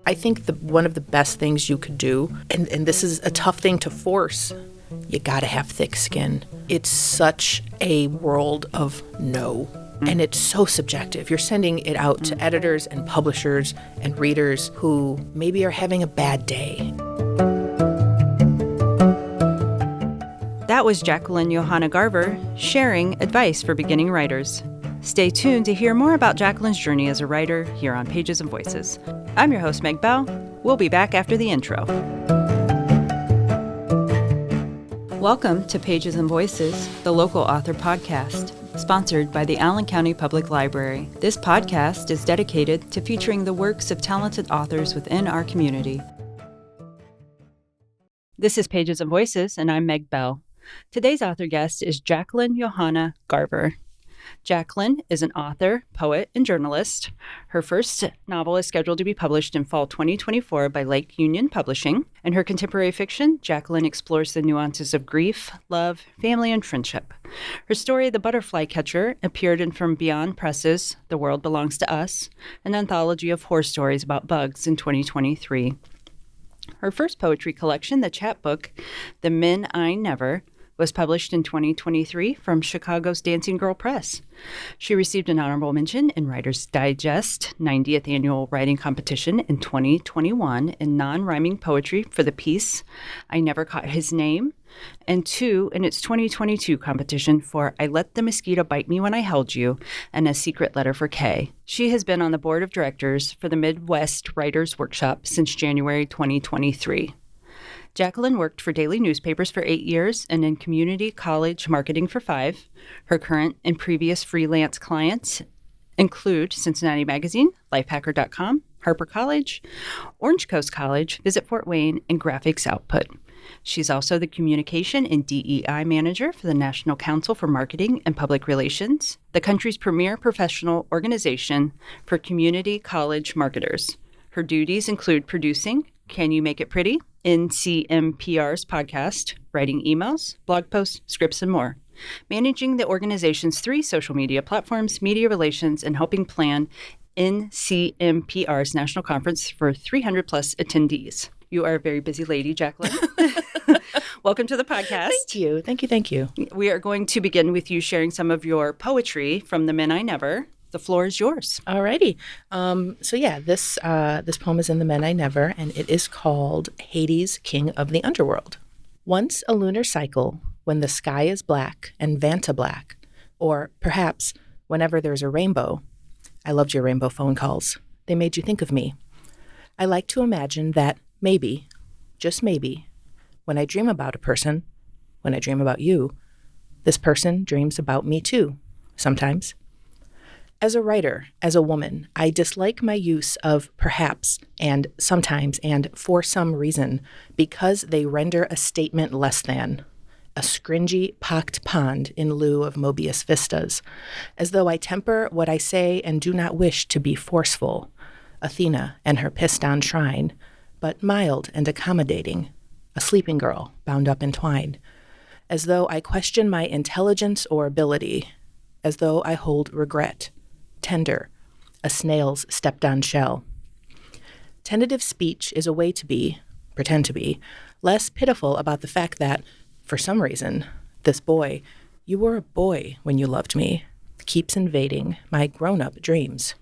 I think one of the best things you could do, and this is a tough thing to force, you gotta have thick skin. It's such a world of no. And it's so subjective. You're sending it out to editors and publishers and readers who maybe are having a bad day. That was Jaclyn Youhana Garver sharing advice for beginning writers. Stay tuned to hear more about Jaclyn's journey as a writer here on Pages and Voices. I'm your host, Meg Bell. We'll be back after the intro. Welcome to Pages and Voices, the local author podcast, sponsored by the Allen County Public Library. This podcast is dedicated to featuring the works of talented authors within our community. This is Pages and Voices, and I'm Meg Bell. Today's author guest is Jaclyn Youhana Garver. Jaclyn is an author, poet, and journalist. Her first novel is scheduled to be published in fall 2024 by Lake Union Publishing. In her contemporary fiction, Jaclyn explores the nuances of grief, love, family, and friendship. Her story, The Butterfly Catcher, appeared in From Beyond Press's The World Belongs to Us, an anthology of horror stories about bugs in 2023. Her first poetry collection, the chapbook, The Men I Never, was published in 2023 from Chicago's Dancing Girl Press. She received an honorable mention in Writer's Digest 90th Annual Writing Competition in 2021 in non-rhyming poetry for the piece I Never Caught His Name, and 2 in its 2022 competition for I Let the Mosquito Bite Me When I Held You and A Secret Letter for Kay. She has been on the board of directors for the Midwest Writers Workshop since January 2023. Jaclyn worked for daily newspapers for 8 years and in community college marketing for 5. Her current and previous freelance clients include Cincinnati Magazine, Lifehacker.com, Harper College, Orange Coast College, Visit Fort Wayne, and Graphics Output. She's also the Communication and DEI Manager for the National Council for Marketing and Public Relations, the country's premier professional organization for community college marketers. Her duties include producing Can You Make It Pretty?, NCMPR's podcast, writing emails, blog posts, scripts, and more, managing the organization's 3 social media platforms, media relations, and helping plan NCMPR's national conference for 300-plus attendees. You are a very busy lady, Jaclyn. Welcome to the podcast. Thank you. We are going to begin with you sharing some of your poetry from The Men I Never. The floor is yours. Alrighty. This poem is in The Men I Never, and it is called Hades, King of the Underworld. Once a lunar cycle, when the sky is black and Vanta black, or perhaps whenever there's a rainbow. I loved your rainbow phone calls. They made you think of me. I like to imagine that maybe, just maybe, when I dream about a person, when I dream about you, this person dreams about me too, sometimes. As a writer, as a woman, I dislike my use of perhaps and sometimes and for some reason because they render a statement less than, a scringy, pocked pond in lieu of Mobius vistas, as though I temper what I say and do not wish to be forceful, Athena and her pissed-on shrine, but mild and accommodating, a sleeping girl bound up in twine, as though I question my intelligence or ability, as though I hold regret, tender, a snail's stepped-on shell. Tentative speech is a way to be, pretend to be, less pitiful about the fact that, for some reason, this boy, you were a boy when you loved me, keeps invading my grown-up dreams.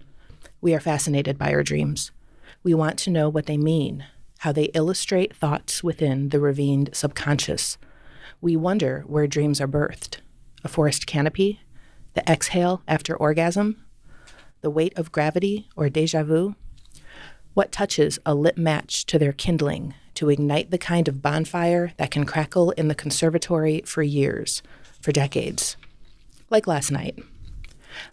We are fascinated by our dreams. We want to know what they mean, how they illustrate thoughts within the ravined subconscious. We wonder where dreams are birthed. A forest canopy? The exhale after orgasm? The weight of gravity or déjà vu? What touches a lit match to their kindling to ignite the kind of bonfire that can crackle in the conservatory for years, for decades? Like last night.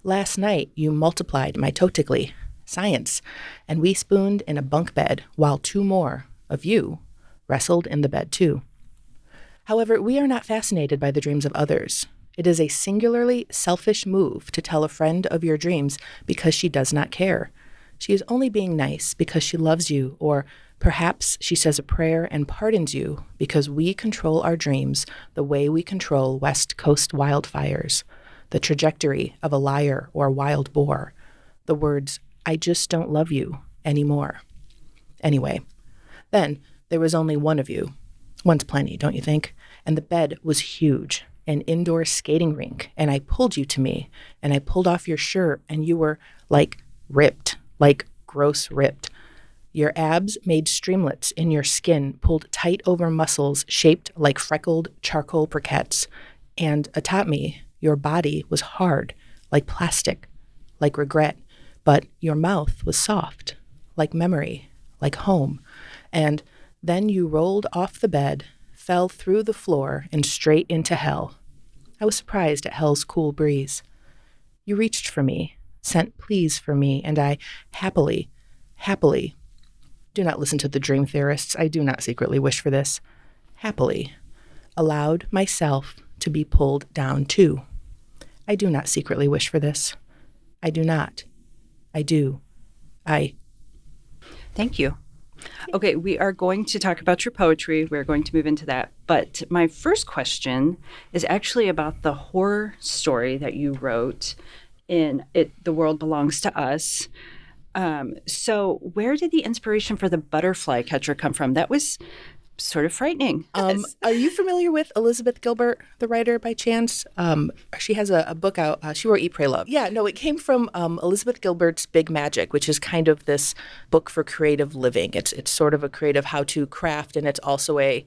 Last night, you multiplied mitotically, science, and we spooned in a bunk bed while 2 more of you wrestled in the bed too. However, we are not fascinated by the dreams of others. It is a singularly selfish move to tell a friend of your dreams because she does not care. She is only being nice because she loves you, or perhaps she says a prayer and pardons you because we control our dreams the way we control West Coast wildfires, the trajectory of a liar or wild boar, the words, I just don't love you anymore. Anyway, then there was only one of you. One's plenty, don't you think? And the bed was huge, an indoor skating rink, and I pulled you to me, and I pulled off your shirt, and you were like ripped, like gross ripped. Your abs made streamlets in your skin, pulled tight over muscles shaped like freckled charcoal briquettes. And atop me, your body was hard, like plastic, like regret, but your mouth was soft, like memory, like home. And then you rolled off the bed, fell through the floor, and straight into hell. I was surprised at hell's cool breeze. You reached for me, sent pleas for me, and I happily, do not listen to the dream theorists, I do not secretly wish for this, happily allowed myself to be pulled down too. I do not secretly wish for this. I do not. I do. Thank you. Okay, we are going to talk about your poetry. We're going to move into that. But my first question is actually about the horror story that you wrote in The World Belongs to Us. So where did the inspiration for the butterfly catcher come from? That was sort of frightening. Are you familiar with Elizabeth Gilbert, the writer, by chance? She has a book out. She wrote Eat, Pray, Love. Yeah, no, it came from Elizabeth Gilbert's Big Magic, which is kind of this book for creative living. It's sort of a creative how-to craft, and it's also a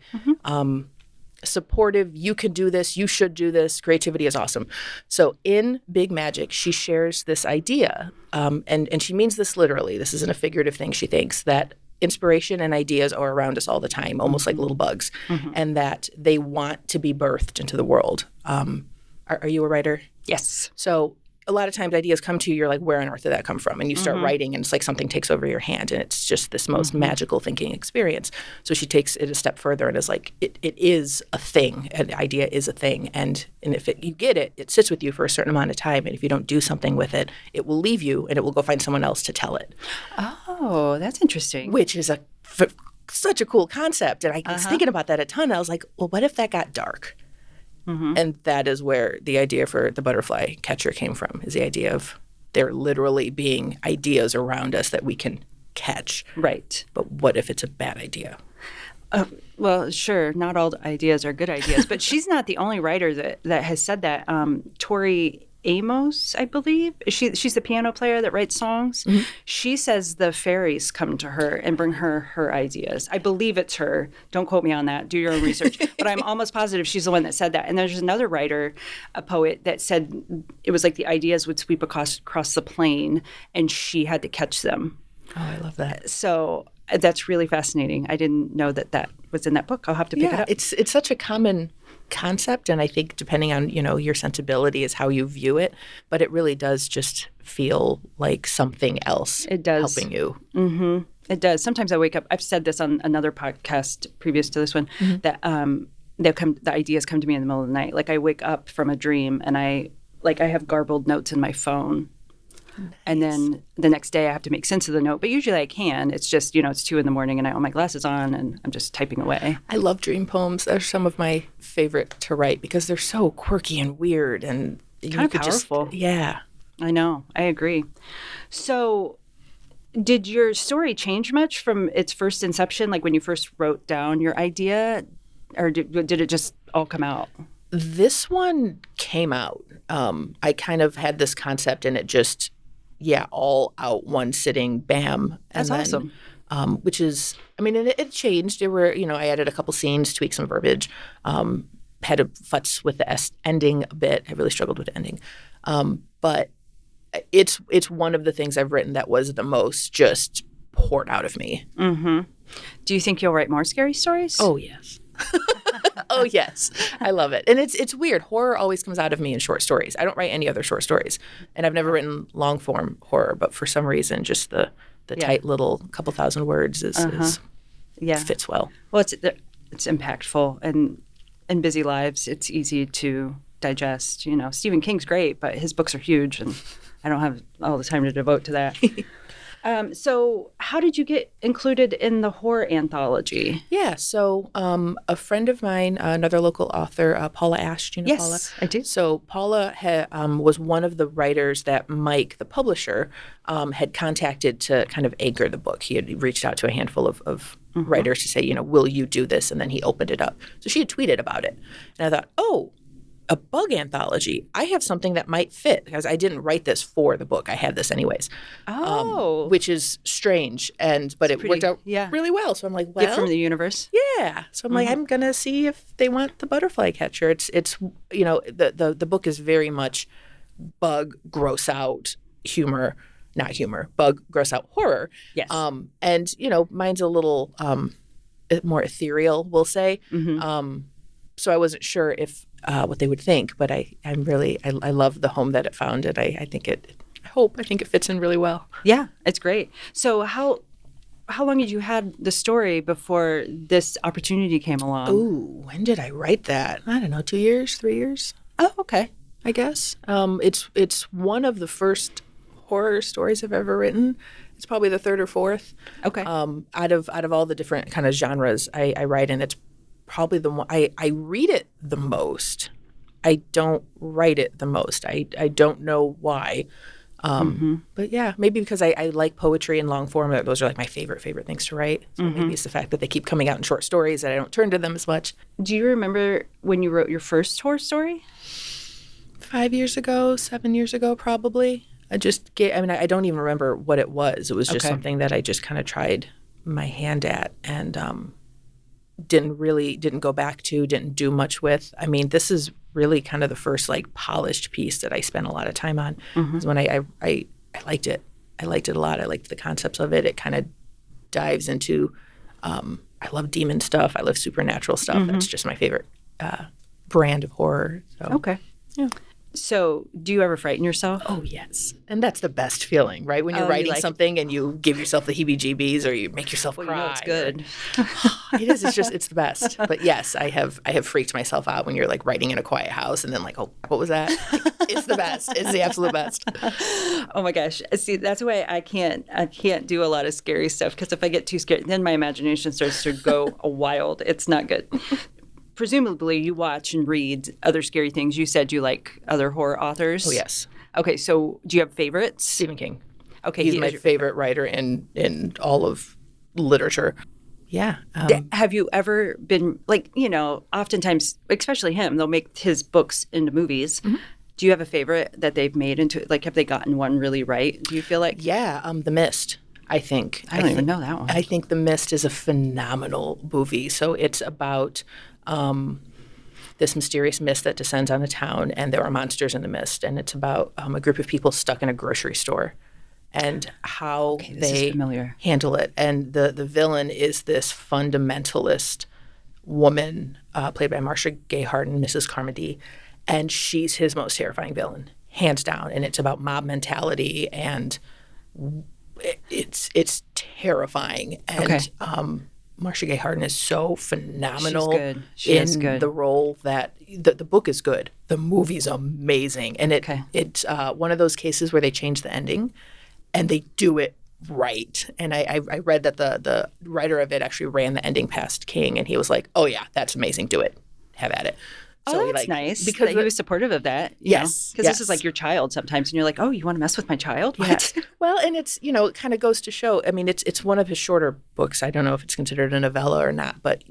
supportive, you can do this, you should do this, creativity is awesome. So in Big Magic, she shares this idea, and she means this literally. This isn't a figurative thing, she thinks, that inspiration and ideas are around us all the time, almost like little bugs, and that they want to be birthed into the world. Are you a writer? Yes. So a lot of times ideas come to you, you're like, where on earth did that come from? And you start writing, and it's like something takes over your hand, and it's just this most magical thinking experience. So she takes it a step further and is like, it is a thing. An idea is a thing. And if you get it, it sits with you for a certain amount of time. And if you don't do something with it, it will leave you, and it will go find someone else to tell it. Oh, that's interesting. Which is such a cool concept. And I was thinking about that a ton. I was like, well, what if that got dark? And that is where the idea for the butterfly catcher came from, is the idea of there literally being ideas around us that we can catch. Right. But what if it's a bad idea? Well, sure, not all ideas are good ideas, but she's not the only writer that has said that. Tori Amos, I believe, she's the piano player that writes songs. She says the fairies come to her and bring her ideas. I believe it's her. Don't quote me on that. Do your own research. But I'm almost positive she's the one that said that. And there's another writer, a poet, that said it was like the ideas would sweep across the plane, and she had to catch them. Oh, I love that. So that's really fascinating. I didn't know that was in that book. I'll have to pick it up. It's such a common concept, and I think depending on your sensibility is how you view it, but it really does just feel like something else. It does. Helping you. It does. Sometimes I wake up. I've said this on another podcast previous to this one, that the ideas come to me in the middle of the night. Like I wake up from a dream, and I have garbled notes in my phone. Nice. And then the next day I have to make sense of the note. But usually I can. It's just, it's 2 a.m. and I have my glasses on and I'm just typing away. I love dream poems. They're some of my favorite to write because they're so quirky and weird and kind of powerful. Yeah. I know. I agree. So did your story change much from its first inception, like when you first wrote down your idea, or did it just all come out? This one came out. I kind of had this concept and it just, all out one sitting, bam. That's awesome. Which is, it changed. There were, I added a couple scenes, tweaked some verbiage, had a futz with the ending a bit. I really struggled with the ending. But it's one of the things I've written that was the most just poured out of me. Do you think you'll write more scary stories? Oh, yes. Oh, yes. I love it. And it's weird. Horror always comes out of me in short stories. I don't write any other short stories. And I've never written long-form horror, but for some reason, just the tight little couple thousand words fits well. Well, it's impactful. And in busy lives, it's easy to digest. Stephen King's great, but his books are huge, and I don't have all the time to devote to that. So how did you get included in the horror anthology? Yeah, so a friend of mine, another local author, Paula Ash, do you know Paula? Yes, I do. So Paula was one of the writers that Mike, the publisher, had contacted to kind of anchor the book. He had reached out to a handful of writers to say, will you do this? And then he opened it up. So she had tweeted about it. And I thought, oh, a bug anthology. I have something that might fit because I didn't write this for the book. I had this anyways. Oh. Which is strange, but it worked out really well. So I'm like, well, Gift from the universe. Yeah. So I'm like, I'm gonna see if they want the butterfly catcher. It's the book is very much bug gross out humor, not humor, bug gross out horror. Yes. And mine's a little more ethereal, we'll say. So I wasn't sure if what they would think, but I love the home that it found, and I think it fits in really well. Yeah, it's great. So how long had you had the story before this opportunity came along? Ooh, when did I write that? I don't know, 2 years, 3 years. Oh, okay. I guess. It's one of the first horror stories I've ever written. It's probably the third or fourth. Okay. Out of all the different kind of genres I write in, it's probably the one I read it the most. I don't write it the most. I don't know why. But yeah, maybe because I like poetry and long form. Those are like my favorite things to write. So maybe it's the fact that they keep coming out in short stories that I don't turn to them as much. Do you remember when you wrote your first horror story? 5 years ago, 7 years ago, probably. I don't even remember what it was. It was just something that I just kind of tried my hand at and didn't go back to, didn't do much with. I mean, this is really kind of the first like polished piece that I spent a lot of time on. When I liked it. I liked it a lot. I liked the concepts of it. It kind of dives into, I love demon stuff. I love supernatural stuff. That's just my favorite brand of horror. So. Okay. Yeah. So, do you ever frighten yourself? Oh, yes. And that's the best feeling, right? When you're writing something and you give yourself the heebie-jeebies or you make yourself cry. It's good. It is. It's the best. But yes, I have freaked myself out when you're like writing in a quiet house and then like, oh, what was that? It's the best. It's the absolute best. Oh my gosh. See, that's why I can't do a lot of scary stuff because if I get too scared, then my imagination starts to go wild. It's not good. Presumably, you watch and read other scary things. You said you like other horror authors. Oh, yes. Okay, so do you have favorites? Stephen King. Okay, he's my favorite writer in all of literature. Yeah. Have you ever been, oftentimes, especially him, they'll make his books into movies. Do you have a favorite that they've made into, have they gotten one really right, do you feel like? Yeah, The Mist. I think. I don't even know that one. I think The Mist is a phenomenal movie. So it's about this mysterious mist that descends on a town, and there are monsters in the mist. And it's about a group of people stuck in a grocery store and how they handle it. And the villain is this fundamentalist woman played by Marcia Gay Harden, Mrs. Carmody. And she's his most terrifying villain, hands down. And it's about mob mentality, and it's terrifying. And Marcia Gay Harden is so phenomenal in the role that the book is good. The movie's amazing. And it's one of those cases where they change the ending and they do it right. And I read that the writer of it actually ran the ending past King, and he was like, oh, yeah, that's amazing. Do it. Have at it. So that's nice because he was supportive of that. Yes. Because this is like your child sometimes, and you're like, oh, you want to mess with my child? What? Yeah. Well, and it's, it kind of goes to show, I mean, it's one of his shorter books. I don't know if it's considered a novella or not, but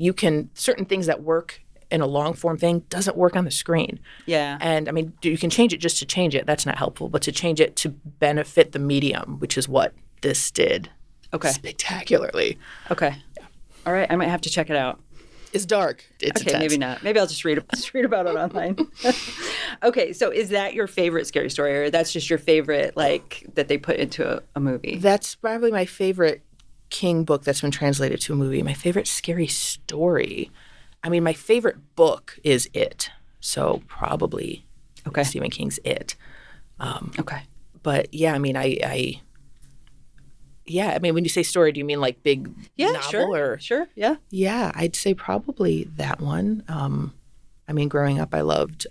certain things that work in a long form thing doesn't work on the screen. Yeah. And I mean, you can change it just to change it. That's not helpful. But to change it to benefit the medium, which is what this did spectacularly. Okay. Yeah. All right. I might have to check it out. It's dark. It's intense. Maybe not. Maybe I'll just read about it online. Okay, so is that your favorite scary story, or that's just your favorite, that they put into a movie? That's probably my favorite King book that's been translated to a movie. My favorite scary story. I mean, my favorite book is It. So probably Stephen King's It. But yeah, I mean, I mean, when you say story, do you mean like big novel? Sure, yeah. Yeah, I'd say probably that one. I mean, growing up, I loved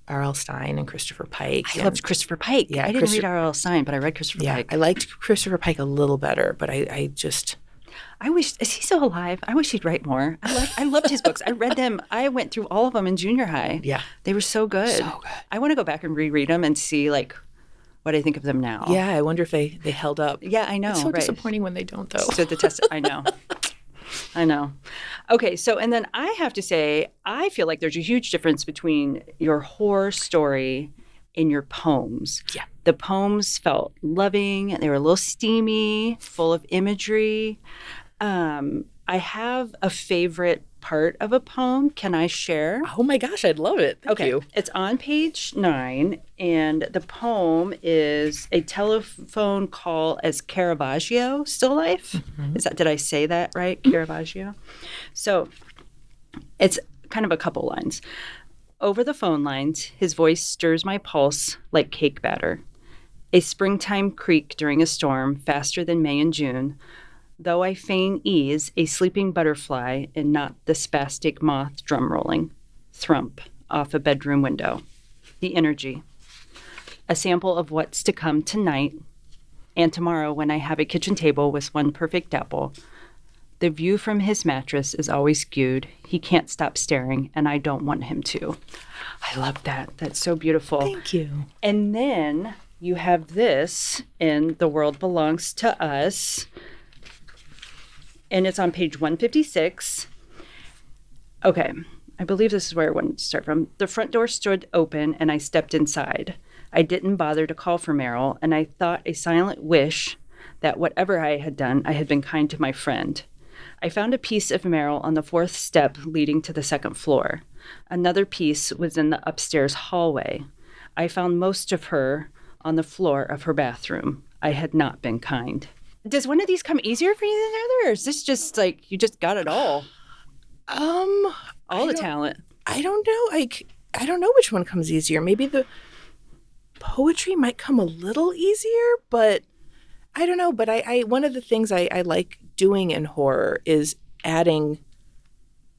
R.L. Stein and Christopher Pike. I loved Christopher Pike. Yeah, I didn't read R.L. Stein, but I read Christopher Pike. I liked Christopher Pike a little better, but I just... I wish, is he still alive? I wish he'd write more. I loved his books. I read them. I went through all of them in junior high. Yeah. They were so good. So good. I want to go back and reread them and see what I think of them now. Yeah, I wonder if they held up. Yeah, I know. It's so right. disappointing when they don't, though. Stood the test. I know. I know. Okay, so, and then I have to say, I feel like there's a huge difference between your horror story and your poems. Yeah. The poems felt loving. They were a little steamy, full of imagery. I have a favorite part of a poem. Can I share? Oh my gosh, I'd love it. Thank you. It's on page 9, and the poem is a telephone call as Caravaggio, still life. Mm-hmm. Did I say that right? Caravaggio. So it's kind of a couple lines. Over the phone lines, his voice stirs my pulse like cake batter. A springtime creak during a storm, faster than May and June. Though I feign ease, a sleeping butterfly and not the spastic moth drum rolling. Thrump off a bedroom window. The energy. A sample of what's to come tonight and tomorrow when I have a kitchen table with one perfect apple. The view from his mattress is always skewed. He can't stop staring, and I don't want him to. I love that. That's so beautiful. Thank you. And then you have this in The World Belongs to Us. And it's on page 156. Okay, I believe this is where I wanted to start from. The front door stood open, and I stepped inside. I didn't bother to call for Meryl, and I thought a silent wish that whatever I had done, I had been kind to my friend. I found a piece of Meryl on the 4th step leading to the 2nd floor. Another piece was in the upstairs hallway. I found most of her on the floor of her bathroom. I had not been kind. Does one of these come easier for you than the other, or is this just like you just got it all? All the talent. I don't know. I don't know which one comes easier. Maybe the poetry might come a little easier, but I don't know. But I one of the things I like doing in horror is adding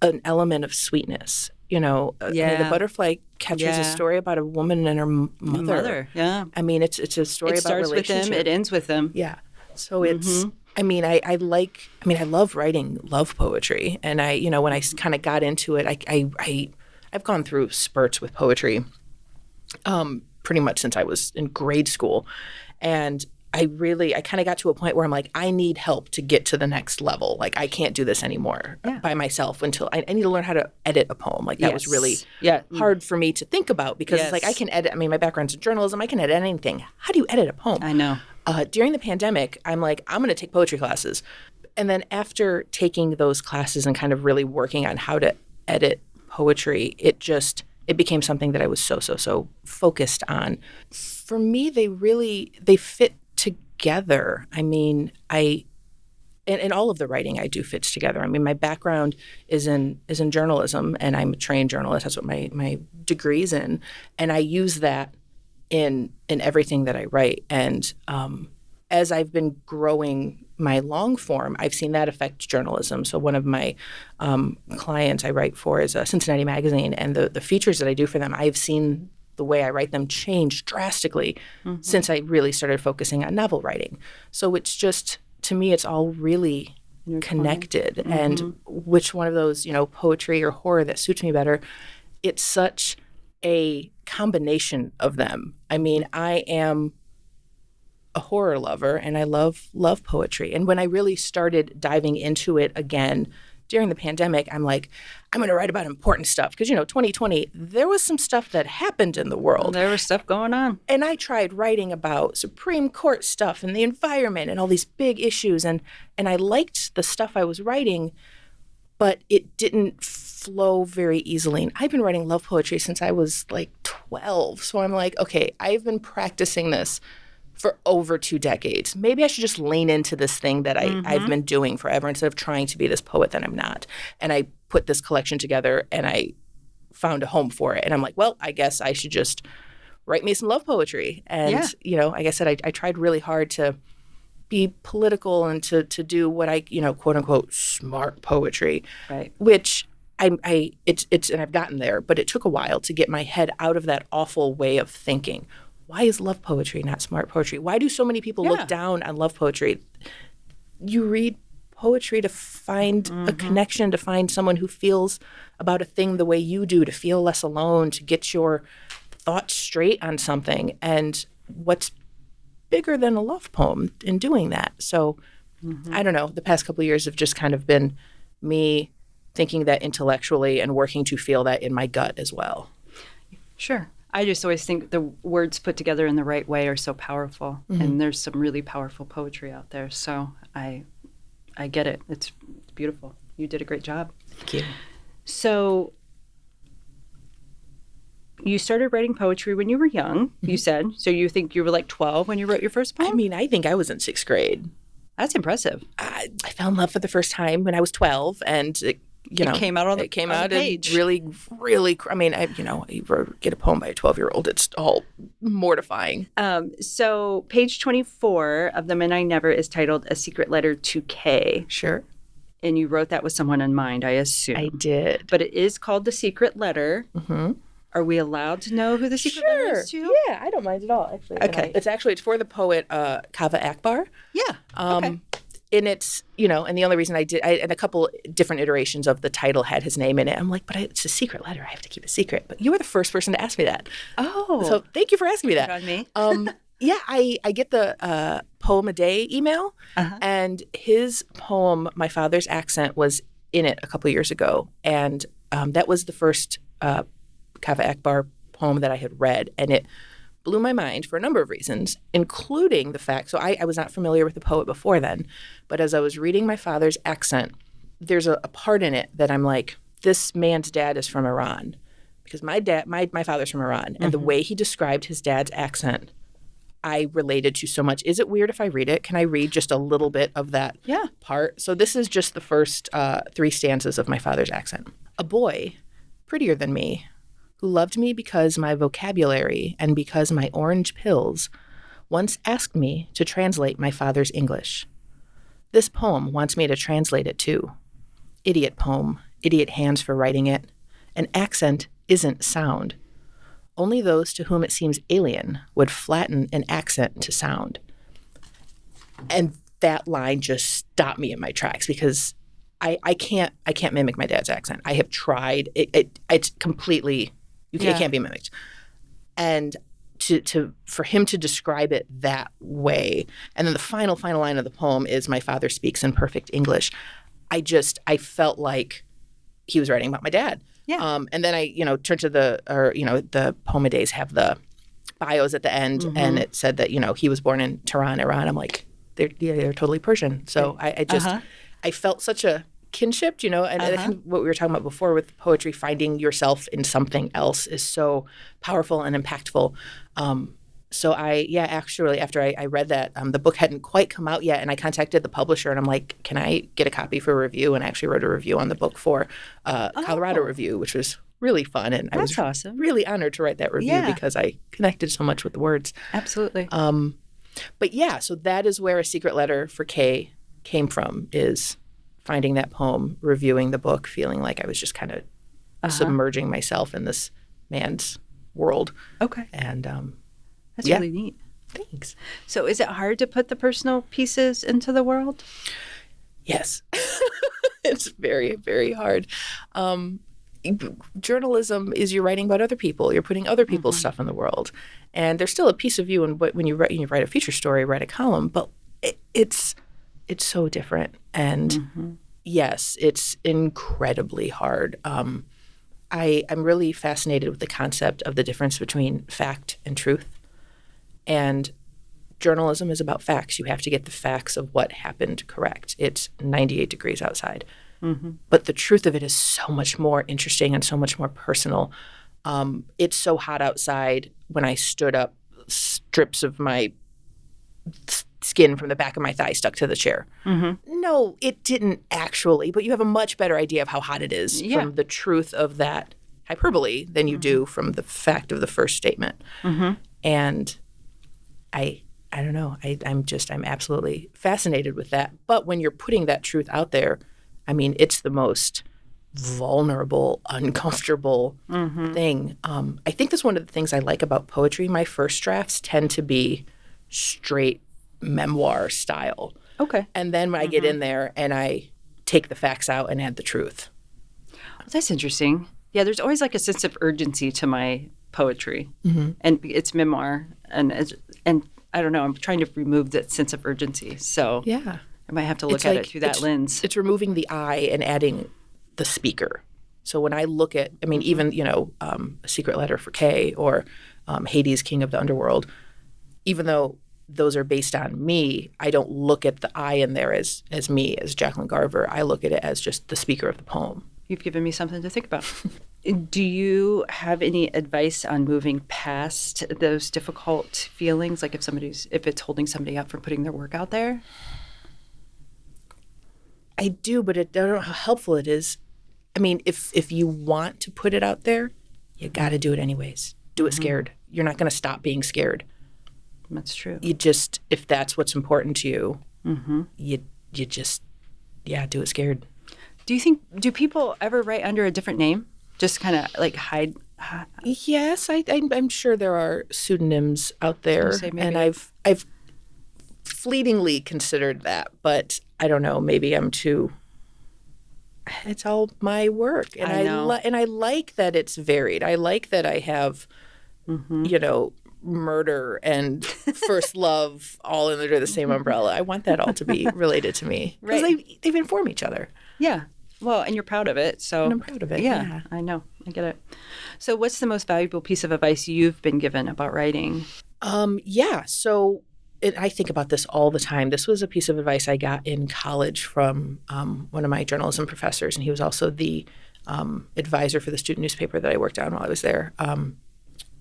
an element of sweetness. You know, The Butterfly Catcher is a story about a woman and her mother. Yeah. I mean, it's a story about relationship. It starts with them. It ends with them. Yeah. So it's, I mean, I love writing love poetry. And when I kind of got into it, I've gone through spurts with poetry pretty much since I was in grade school. And I kind of got to a point where I'm like, I need help to get to the next level. Like, I can't do this anymore by myself until I need to learn how to edit a poem. Like, that was really hard for me to think about because it's like, I can edit. I mean, my background's in journalism. I can edit anything. How do you edit a poem? I know. During the pandemic, I'm like, I'm going to take poetry classes. And then after taking those classes and kind of really working on how to edit poetry, it became something that I was so focused on. For me, they fit together. I mean, in all of the writing I do fits together. I mean, my background is in journalism, and I'm a trained journalist. That's what my degree's in. And I use that in everything that I write. And as I've been growing my long form, I've seen that affect journalism. So one of my clients I write for is Cincinnati Magazine, and the features that I do for them, I've seen the way I write them change drastically since I really started focusing on novel writing. So it's just, to me, it's all really connected. And which one of those, poetry or horror that suits me better, it's such a combination of them. I mean, I am a horror lover and I love poetry. And when I really started diving into it again during the pandemic, I'm like, I'm going to write about important stuff. Because, 2020, there was some stuff that happened in the world. There was stuff going on. And I tried writing about Supreme Court stuff and the environment and all these big issues. And I liked the stuff I was writing, but it didn't flow very easily. And I've been writing love poetry since I was like 12. So I'm like, okay, I've been practicing this for over 2 decades. Maybe I should just lean into this thing that I've been doing forever instead of trying to be this poet that I'm not. And I put this collection together and I found a home for it. And I'm like, well, I guess I should just write me some love poetry. And, like I said, I tried really hard to be political and to do what I, quote unquote, smart poetry, right? Which and I've gotten there, but it took a while to get my head out of that awful way of thinking. Why is love poetry not smart poetry? Why do so many people look down on love poetry? You read poetry to find a connection, to find someone who feels about a thing the way you do, to feel less alone, to get your thoughts straight on something. And what's bigger than a love poem in doing that? So I don't know. The past couple of years have just kind of been me thinking that intellectually and working to feel that in my gut as well. Sure. I just always think the words put together in the right way are so powerful. And there's some really powerful poetry out there. So I get it. It's beautiful. You did a great job. Thank you. So you started writing poetry when you were young, you said. So you think you were like 12 when you wrote your first poem? I mean, I think I was in 6th grade. That's impressive. I fell in love for the first time when I was 12, and it came out on the page. And really, really. I mean, you get a poem by a 12-year-old, it's all mortifying. So page 24 of The Midnight Never is titled "A Secret Letter to Kay." Sure. And you wrote that with someone in mind, I assume. I did. But it is called The Secret Letter. Mm-hmm. Are we allowed to know who the secret letter is to? Yeah, I don't mind at all, actually. Okay. It's for the poet Kaveh Akbar. Yeah. Okay. And it's, and the only reason and a couple different iterations of the title had his name in it. I'm like, but it's a secret letter. I have to keep it secret. But you were the first person to ask me that. Oh. So thank you for asking me that. Good on me. Yeah, I get the poem a day email, and his poem, My Father's Accent, was in it a couple of years ago. And that was the first Kaveh Akbar poem that I had read, and it blew my mind for a number of reasons, including the fact, so I was not familiar with the poet before then, but as I was reading My Father's Accent, there's a part in it that I'm like, this man's dad is from Iran, because my father's from Iran, and the way he described his dad's accent, I related to so much. Is it weird if I read it? Can I read just a little bit of that part? So this is just the first 3 stanzas of My Father's Accent. A boy, prettier than me, who loved me because my vocabulary and because my orange pills, once asked me to translate my father's English. This poem wants me to translate it too. Idiot poem, idiot hands for writing it. An accent isn't sound. Only those to whom it seems alien would flatten an accent to sound. And that line just stopped me in my tracks because I can't mimic my dad's accent. I have tried. It's completely... It can't be mimicked. And for him to describe it that way, and then the final line of the poem is, my father speaks in perfect English. I felt like he was writing about my dad. Yeah. And then I, turned to the Poem a Days have the bios at the end, and it said that, he was born in Tehran, Iran. I'm like, they're totally Persian. So I felt such a kinship, and I think what we were talking about before with poetry, finding yourself in something else is so powerful and impactful. So actually, after I read that, the book hadn't quite come out yet, and I contacted the publisher, and I'm like, can I get a copy for review? And I actually wrote a review on the book for Colorado Review, which was really fun, and I was awesome. Really honored to write that review because I connected so much with the words. Absolutely. But yeah, so that is where A Secret Letter for Kay came from, is finding that poem, reviewing the book, feeling like I was just kind of submerging myself in this man's world. Okay. And that's really neat. Thanks. So is it hard to put the personal pieces into the world? Yes. It's very, very hard. Journalism is you're writing about other people. You're putting other people's stuff in the world. And there's still a piece of you when you write a feature story, write a column, but it's so different. And yes, it's incredibly hard. I'm really fascinated with the concept of the difference between fact and truth. And journalism is about facts. You have to get the facts of what happened correct. It's 98 degrees outside. But the truth of it is so much more interesting and so much more personal. It's so hot outside. When I stood up, strips of my skin from the back of my thigh stuck to the chair. No, it didn't actually, but you have a much better idea of how hot it is from the truth of that hyperbole than you do from the fact of the first statement. And I don't know. I'm absolutely fascinated with that. But when you're putting that truth out there, I mean, it's the most vulnerable, uncomfortable thing. I think that's one of the things I like about poetry. My first drafts tend to be straight memoir style. Okay. And then when I get in there and I take the facts out and add the truth. Well, that's interesting. Yeah, there's always like a sense of urgency to my poetry, and it's memoir, and I don't know. I'm trying to remove that sense of urgency, so Yeah. I might have to look at it through that lens. It's removing the I and adding the speaker. So when I look at, I mean, even, A Secret Letter for Kay or Hades, King of the Underworld, even though those are based on me, I don't look at the I in there as me, as Jaclyn Garver. I look at it as just the speaker of the poem. You've given me something to think about. Do you have any advice on moving past those difficult feelings, like if it's holding somebody up from putting their work out there? I do, but I don't know how helpful it is. I mean, if you want to put it out there, you got to do it anyways. Do it scared. You're not going to stop being scared. That's true. You just, if that's what's important to you, you just, do it scared. Do people ever write under a different name? Just kind of like hide? Yes, I'm sure there are pseudonyms out there, and I've fleetingly considered that, but I don't know. Maybe I'm too. It's all my work, and I like that it's varied. I like that I have, murder and first love all under the same umbrella. I want that all to be related to me because they've informed each other. Yeah. Well, and you're proud of it. So and I'm proud of it. Yeah, I know. I get it. So what's the most valuable piece of advice you've been given about writing? So I think about this all the time. This was a piece of advice I got in college from one of my journalism professors, and he was also the advisor for the student newspaper that I worked on while I was there.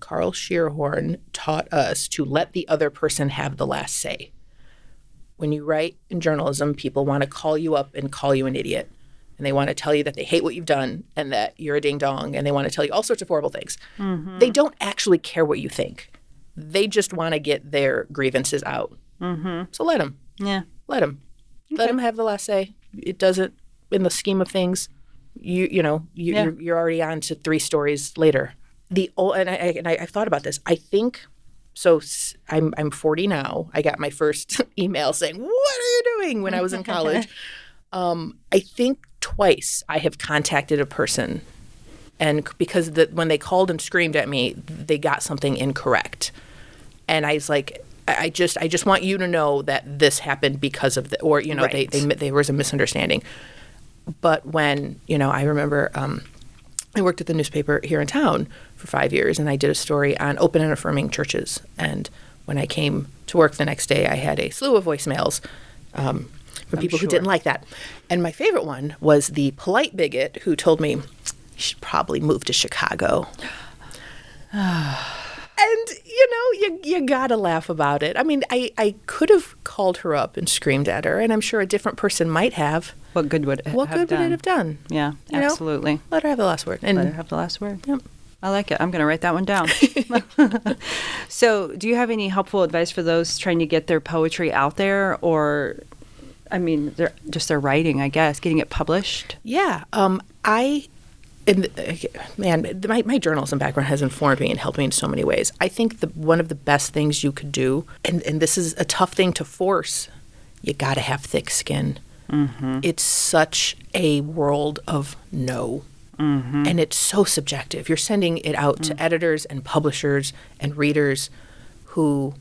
Carl Shearhorn taught us to let the other person have the last say. When you write in journalism, people want to call you up and call you an idiot. And they want to tell you that they hate what you've done and that you're a ding-dong, and they want to tell you all sorts of horrible things. They don't actually care what you think. They just want to get their grievances out. So let them. Yeah. Let them. Okay. Let them have the last say. It doesn't, in the scheme of things, you're already on to 3 stories later. I've thought about this. I think, so I'm 40 now. I got my first email saying, "What are you doing?" when I was in college. I think twice I have contacted a person, and because when they called and screamed at me, they got something incorrect, and I was like, I just want you to know that this happened because of there was a misunderstanding. But when I remember I worked at the newspaper here in town for 5 years, and I did a story on open and affirming churches. And when I came to work the next day, I had a slew of voicemails from people who didn't like that. And my favorite one was the polite bigot who told me, "You should probably move to Chicago." And, you gotta laugh about it. I mean, I could have called her up and screamed at her, and I'm sure a different person might have. What good would it have done? Yeah, absolutely. Let her have the last word. Let her have the last word. Yep. I like it. I'm going to write that one down. So do you have any helpful advice for those trying to get their poetry out there, or, their writing, I guess, getting it published? Yeah. My journalism background has informed me and helped me in so many ways. I think one of the best things you could do, and this is a tough thing to force, you got to have thick skin. It's such a world of no. And it's so subjective. You're sending it out to editors and publishers and readers who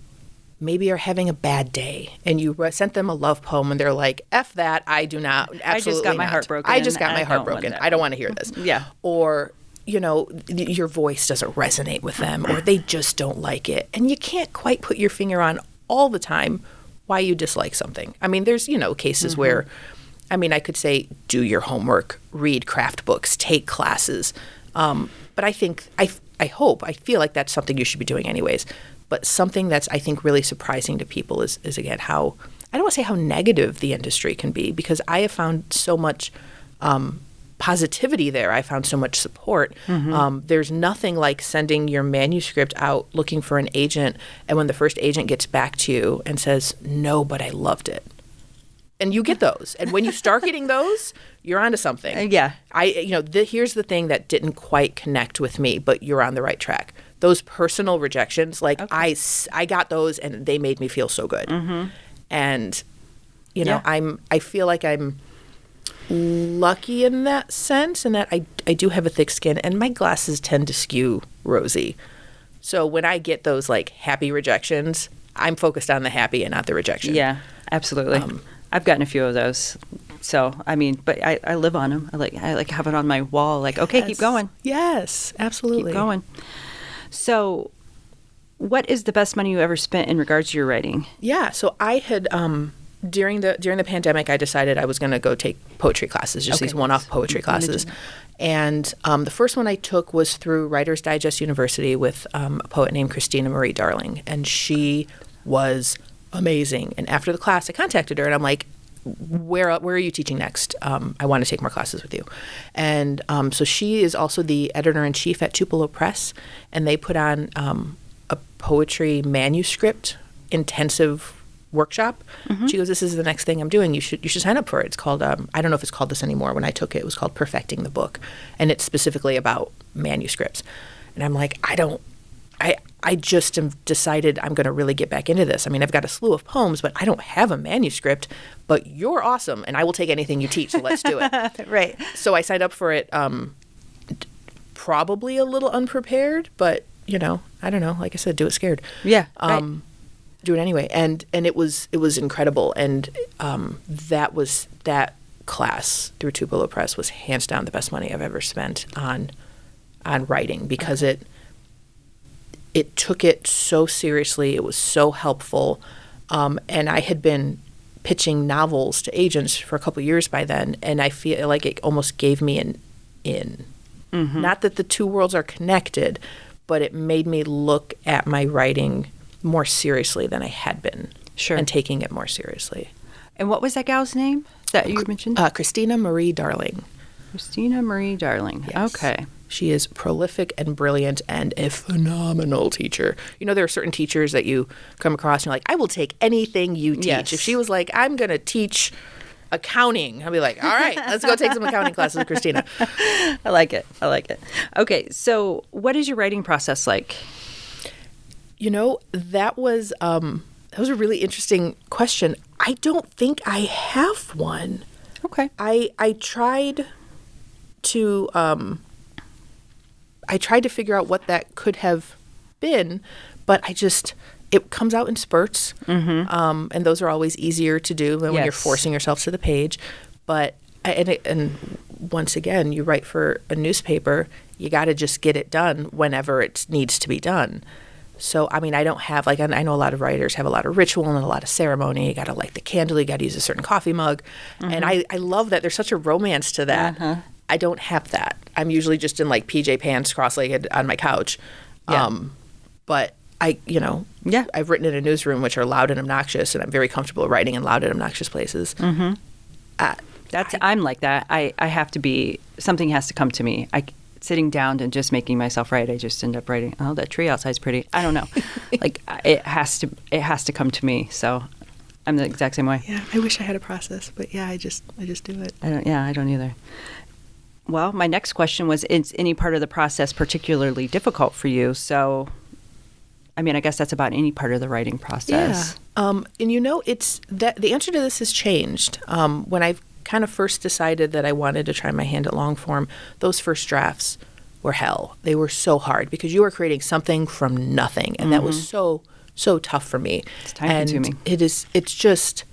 maybe are having a bad day, and you sent them a love poem and they're like, "F that, I do not, absolutely I just got my heart broken. I just got my heart broken. I don't want to hear this." Yeah. Or, your voice doesn't resonate with them, or they just don't like it. And you can't quite put your finger on all the time why you dislike something. I mean, there's, cases where, I could say, do your homework, read craft books, take classes. But I think, I feel like that's something you should be doing anyways. But something that's, I think, really surprising to people is again, how, I don't want to say how negative the industry can be, because I have found so much positivity there. I found so much support. There's nothing like sending your manuscript out looking for an agent, and when the first agent gets back to you and says, "No, but I loved it." And you get those. And when you start getting those, you're onto something. Yeah. Here's the thing that didn't quite connect with me, but you're on the right track. Those personal rejections, like I got those and they made me feel so good. Mm-hmm. And, I feel like I'm lucky in that sense, and that I do have a thick skin and my glasses tend to skew rosy. So when I get those like happy rejections, I'm focused on the happy and not the rejection. Yeah, absolutely. I've gotten a few of those. So, but I live on them. I like have it on my wall. Like, okay, Yes. keep going. Yes, absolutely. Keep going. So, what is the best money you ever spent in regards to your writing? Yeah, so I had during the pandemic, I decided I was going to go take poetry classes, just these one-off poetry classes. And the first one I took was through Writer's Digest University with a poet named Christina Marie Darling, and she was amazing. And after the class, I contacted her, and I'm like, where are you teaching next? I want to take more classes with you. And so she is also the editor-in-chief at Tupelo Press, and they put on a poetry manuscript intensive workshop. Mm-hmm. She goes, this is the next thing I'm doing. You should sign up for it. It's called, I don't know if it's called this anymore. When I took it, it was called Perfecting the Book. And it's specifically about manuscripts. And I'm like, I just have decided I'm going to really get back into this. I mean, I've got a slew of poems, but I don't have a manuscript. But you're awesome, and I will take anything you teach, so let's do it. Right. So I signed up for it, probably a little unprepared, but, I don't know. Like I said, do it scared. Yeah, right. Do it anyway. And it was incredible. And that class through Tupelo Press was hands down the best money I've ever spent on writing, because it took it so seriously. It was so helpful. And I had been pitching novels to agents for a couple of years by then, and I feel like it almost gave me an in. Mm-hmm. Not that the two worlds are connected, but it made me look at my writing more seriously than I had been. Sure. And taking it more seriously. And what was that gal's name that you mentioned? Christina Marie Darling. Christina Marie Darling. Yes. Okay. She is prolific and brilliant and a phenomenal teacher. There are certain teachers that you come across and you're like, I will take anything you teach. Yes. If she was like, I'm going to teach accounting, I'll be like, all right, let's go take some accounting classes with Christina. I like it. Okay, so what is your writing process like? That was a really interesting question. I don't think I have one. Okay. I tried to figure out what that could have been, but it comes out in spurts, mm-hmm. And those are always easier to do than when you're forcing yourself to the page. But and once again, you write for a newspaper, you got to just get it done whenever it needs to be done. So, I don't have, I know a lot of writers have a lot of ritual and a lot of ceremony. You got to light the candle, you got to use a certain coffee mug. Mm-hmm. And I love that. There's such a romance to that. Uh-huh. I don't have that. I'm usually just in PJ pants, cross-legged on my couch. Yeah. But I've written in a newsroom, which are loud and obnoxious, and I'm very comfortable writing in loud and obnoxious places. Mm-hmm. I'm like that. I have to be, something has to come to me. Sitting down and just making myself write, I just end up writing, oh, that tree outside's pretty. I don't know. It has to come to me. So I'm the exact same way. Yeah, I wish I had a process, but yeah, I just do it. I don't either. Well, my next question was, is any part of the process particularly difficult for you? So, I guess that's about any part of the writing process. Yeah. And it's that the answer to this has changed. When I've kind of first decided that I wanted to try my hand at long form, those first drafts were hell. They were so hard because you were creating something from nothing, and that was so tough for me. It's time-consuming. It's just,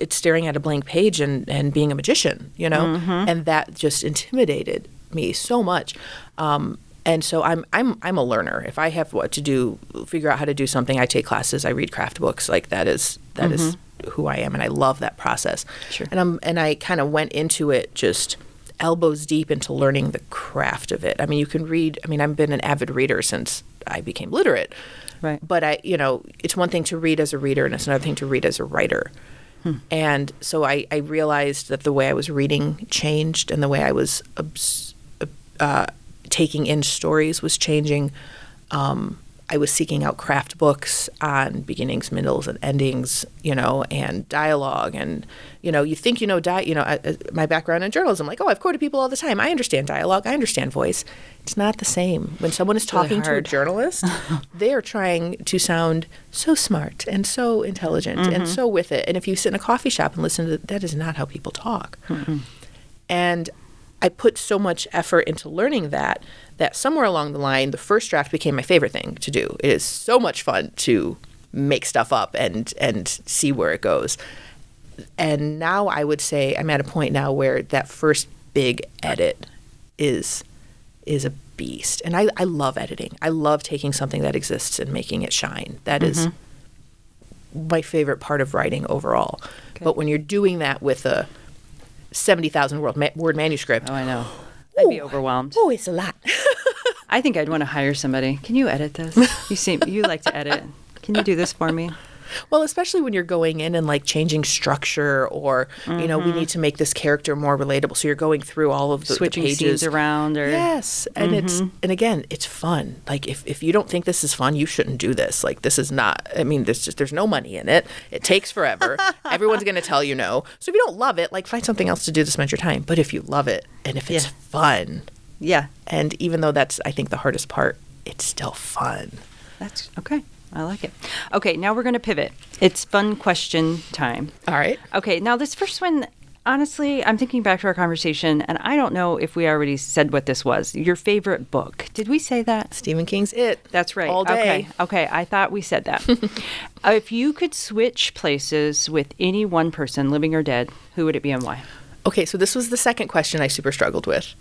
it's staring at a blank page and being a magician, mm-hmm. and that just intimidated me so much. And so I'm a learner. If I have what to do, figure out how to do something, I take classes, I read craft books. That is who I am, and I love that process. Sure. And I kind of went into it just elbows deep into learning the craft of it. You can read. I've been an avid reader since I became literate. Right. But it's one thing to read as a reader, and it's another thing to read as a writer. And so I realized that the way I was reading changed, and the way I was taking in stories was changing. I was seeking out craft books on beginnings, middles, and endings, and dialogue. And, you think my background in journalism, like, I've quoted people all the time. I understand dialogue. I understand voice. It's not the same. When someone is talking to a journalist, they are trying to sound so smart and so intelligent and so with it. And if you sit in a coffee shop and listen to that is not how people talk. And I put so much effort into learning that somewhere along the line, the first draft became my favorite thing to do. It is so much fun to make stuff up and see where it goes. And now I would say I'm at a point now where that first big edit is a beast. And I love editing. I love taking something that exists and making it shine. That is my favorite part of writing overall. Okay. But when you're doing that with a 70,000 word manuscript. Oh, I know. I'd be overwhelmed. Oh, it's a lot. I think I'd want to hire somebody. Can you edit this? You like to edit. Can you do this for me? Well, especially when you're going in and like changing structure or, we need to make this character more relatable. So you're going through all of the switching pages. Scenes around. Or... Yes. And again, it's fun. Like if you don't think this is fun, you shouldn't do this. Like this is not, there's no money in it. It takes forever. Everyone's going to tell you no. So if you don't love it, like find something else to do to spend your time. But if you love it and if it's fun. Yeah. And even though that's, I think, the hardest part, it's still fun. That's okay. I like it. Okay, now we're going to pivot. It's fun question time. All right. Okay, now this first one, honestly, I'm thinking back to our conversation, and I don't know if we already said what this was. Your favorite book. Did we say that? Stephen King's It. That's right. All day. Okay, I thought we said that. If you could switch places with any one person, living or dead, who would it be and why? Okay, so this was the second question I super struggled with.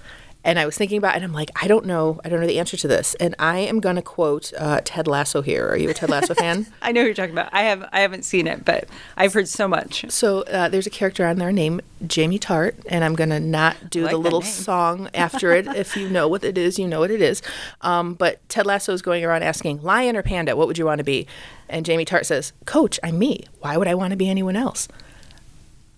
And I was thinking about it, and I'm like, I don't know the answer to this. And I am going to quote Ted Lasso here. Are you a Ted Lasso fan? I know who you're talking about. I haven't seen it, but I've heard so much. So there's a character on there named Jamie Tart, and I'm going to not do the little song after it. If you know what it is, you know what it is. But Ted Lasso is going around asking, lion or panda, what would you want to be? And Jamie Tart says, Coach, I'm me. Why would I want to be anyone else?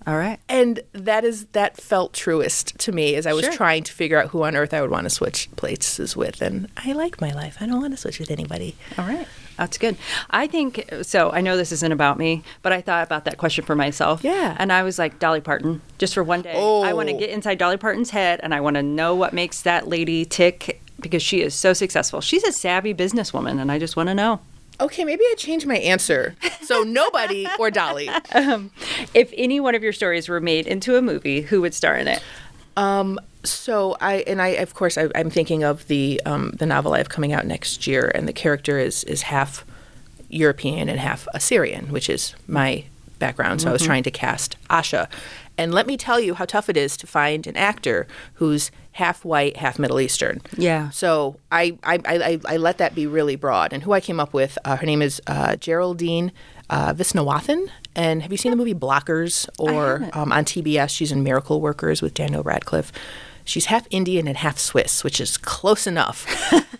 All right. And that felt truest to me as I was trying to figure out who on earth I would want to switch places with. And I like my life. I don't want to switch with anybody. All right. That's good. I think, so I know this isn't about me, but I thought about that question for myself. Yeah. And I was like, Dolly Parton, just for one day. Oh. I want to get inside Dolly Parton's head, and I want to know what makes that lady tick because she is so successful. She's a savvy businesswoman, and I just want to know. Okay, maybe I changed my answer. So nobody or Dolly. If any one of your stories were made into a movie, who would star in it? So I'm thinking of the novel I have coming out next year, and the character is half European and half Assyrian, which is my background. So I was trying to cast Asha. And let me tell you how tough it is to find an actor who's half white, half Middle Eastern. Yeah. So I let that be really broad. And who I came up with, her name is Geraldine Viswanathan. And have you seen the movie Blockers? Or on TBS, she's in Miracle Workers with Daniel Radcliffe. She's half Indian and half Swiss, which is close enough.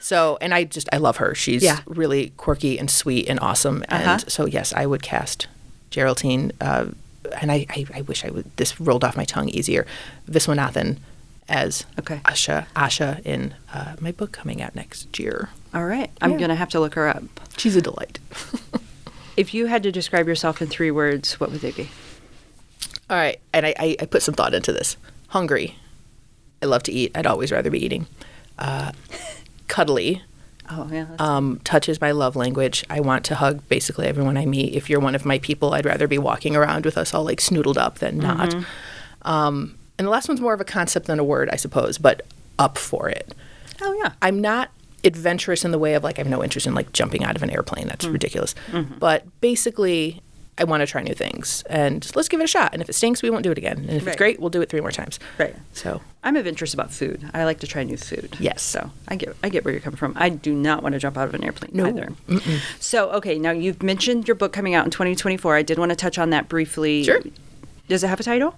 So, and I love her. She's really quirky and sweet and awesome. And so, yes, I would cast Geraldine. And I wish this rolled off my tongue easier. Viswanathan as Asha in my book coming out next year. All right. I'm going to have to look her up. She's a delight. If you had to describe yourself in 3 words, what would they be? All right. And I put some thought into this. Hungry. I love to eat. I'd always rather be eating. Cuddly. Oh, yeah. Touch is my love language. I want to hug basically everyone I meet. If you're one of my people, I'd rather be walking around with us all like snoodled up than not. And the last one's more of a concept than a word, I suppose, but up for it. Oh, yeah. I'm not adventurous in the way of like I have no interest in like jumping out of an airplane. That's ridiculous. But basically, I want to try new things. And let's give it a shot. And if it stinks, we won't do it again. And if it's great, we'll do it 3 more times. Right. So I'm adventurous about food. I like to try new food. Yes. So I get where you're coming from. I do not want to jump out of an airplane either. So, okay, now you've mentioned your book coming out in 2024. I did want to touch on that briefly. Sure. Does it have a title?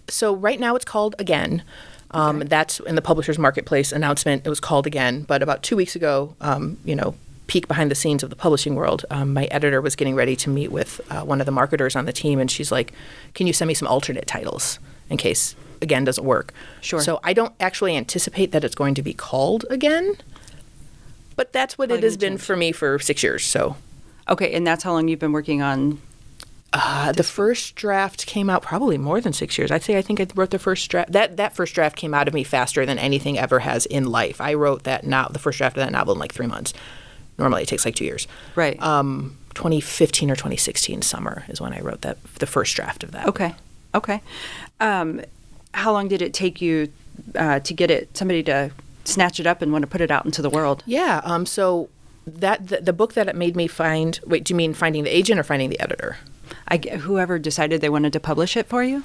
So right now it's called Again. That's in the Publishers Marketplace announcement. It was called Again. But about 2 weeks ago, peek behind the scenes of the publishing world, my editor was getting ready to meet with one of the marketers on the team, and she's like, can you send me some alternate titles in case Again doesn't work? Sure. So I don't actually anticipate that it's going to be called Again, But that's what it has been for me for 6 years. So, okay, and that's how long you've been working on? The first draft came out probably more than 6 years. I think I wrote the first draft. That first draft came out of me faster than anything ever has in life. I wrote the first draft of that novel in like 3 months. Normally it takes like 2 years. Right. 2015 or 2016 summer is when I wrote the first draft of that. Okay. How long did it take you to get somebody to snatch it up and want to put it out into the world? Yeah. So the book that it made me find. Wait, do you mean finding the agent or finding the editor? Whoever decided they wanted to publish it for you?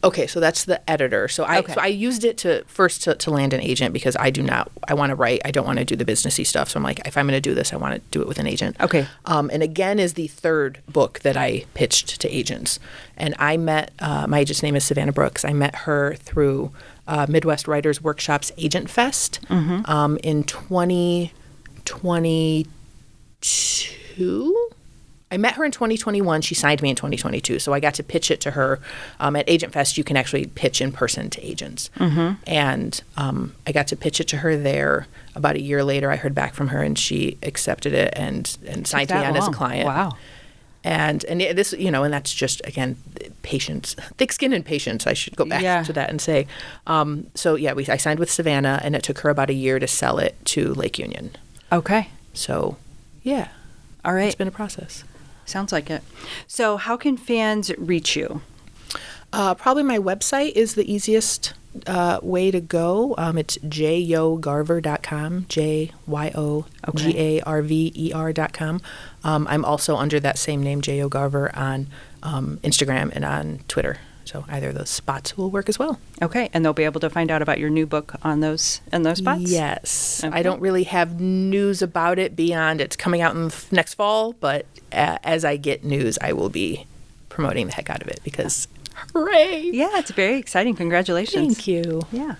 Okay, so that's the editor. So I used it to land an agent because I want to write. I don't want to do the businessy stuff. So I'm like, if I'm going to do this, I want to do it with an agent. Okay. And again is the third book that I pitched to agents. And I met, my agent's name is Savannah Brooks. I met her through Midwest Writers Workshop's Agent Fest in 2022. I met her in 2021. She signed me in 2022. So I got to pitch it to her. At Agent Fest, you can actually pitch in person to agents. Mm-hmm. And I got to pitch it to her there. About a year later, I heard back from her, and she accepted it and signed me on as a client. Wow. And this, and that's just, again, patience, thick skin and patience. I should go back to that and say. I signed with Savannah, and it took her about a year to sell it to Lake Union. Okay. So, yeah. All right. It's been a process. Sounds like it. So how can fans reach you? Probably my website is the easiest way to go. It's jyogarver.com, jyogarver.com. I'm also under that same name, J.O. Garver, on Instagram and on Twitter. So either of those spots will work as well. Okay, and they'll be able to find out about your new book on those spots? Yes. Okay. I don't really have news about it beyond it's coming out in next fall, but as I get news, I will be promoting the heck out of it because hooray! Yeah, it's very exciting. Congratulations. Thank you. Yeah.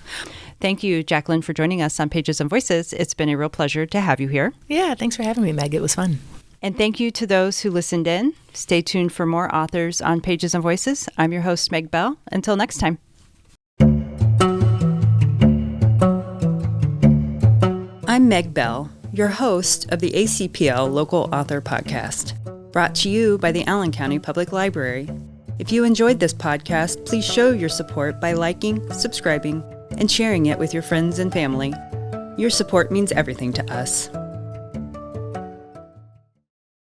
Thank you, Jaclyn, for joining us on Pages and Voices. It's been a real pleasure to have you here. Yeah, thanks for having me, Meg. It was fun. And thank you to those who listened in. Stay tuned for more authors on Pages and Voices. I'm your host, Meg Bell. Until next time. I'm Meg Bell, your host of the ACPL Local Author Podcast, brought to you by the Allen County Public Library. If you enjoyed this podcast, please show your support by liking, subscribing, and sharing it with your friends and family. Your support means everything to us.